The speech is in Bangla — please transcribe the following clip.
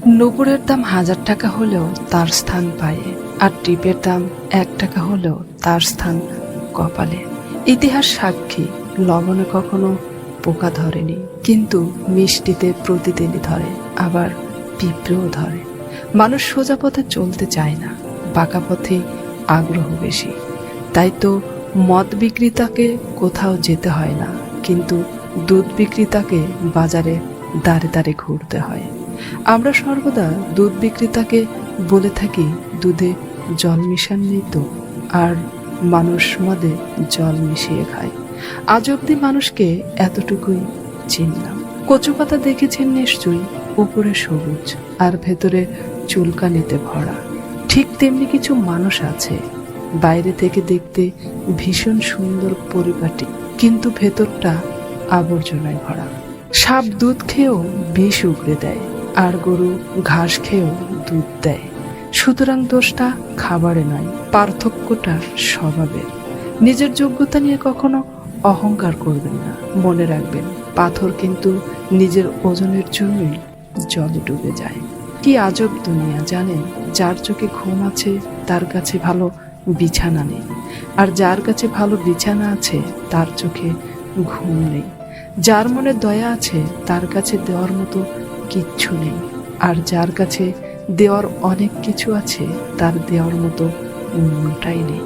নুপুরের দাম 1000 টাকা হলেও তার স্থান পায়ে, আর টিপের দাম 1 টাকা হলেও তার স্থান কপালে। ইতিহাস সাক্ষী, লবণে কখনো পোকা ধরেনি, কিন্তু মিষ্টিতে প্রতিদিনই ধরে, আবার পিঁপড়েও ধরে। মানুষ সোজা পথে চলতে চায় না, বাঁকা পথে আগ্রহ বেশি। তাই তো মদ বিক্রেতাকে কোথাও যেতে হয় না, কিন্তু দুধ বিক্রেতাকে বাজারে দাঁড়ে দাঁড়ে ঘুরতে হয়। আমরা সর্বদা দুধ বিক্রেতাকে বলে থাকি, দুধে জল মিশাননি তো, আর মানুষ মদে জল মিশিয়ে খায়। আজ অব্দি মানুষকে এতটুকুই চিনলাম। কচু পাতা দেখেছেন নিশ্চয়ই, উপরে সবুজ আর ভেতরে চুলকানিতে ভরা। ঠিক তেমনি কিছু মানুষ আছে, বাইরে থেকে দেখতে ভীষণ সুন্দর পরিপাটি, কিন্তু ভেতরটা আবর্জনায় ভরা। সাপ দুধ খেয়েও বিষ উগড়ে দেয়, আর গরু ঘাস খেয়েও দুধ দেয়। সুতরাং দোষটা খাবারে নয়, পার্থক্যটা স্বভাবের। নিজের যোগ্যতা নিয়ে কখনো অহংকার করবেন না। মনে রাখবেন, পাথর কিন্তু নিজের ওজনের জন্যই জলে ডুবে যায়। কি আজব দুনিয়া জানেন? যার চোখে ঘুম আছে তার কাছে ভালো বিছানা নেই, আর যার কাছে ভালো বিছানা আছে তার চোখে ঘুম নেই। যার মনে দয়া আছে তার কাছে দেওয়ার মতো কিচ্ছু নেই, আর যার কাছে দেওয়ার অনেক কিছু আছে তার দেওয়ার মতো মনটাই নেই।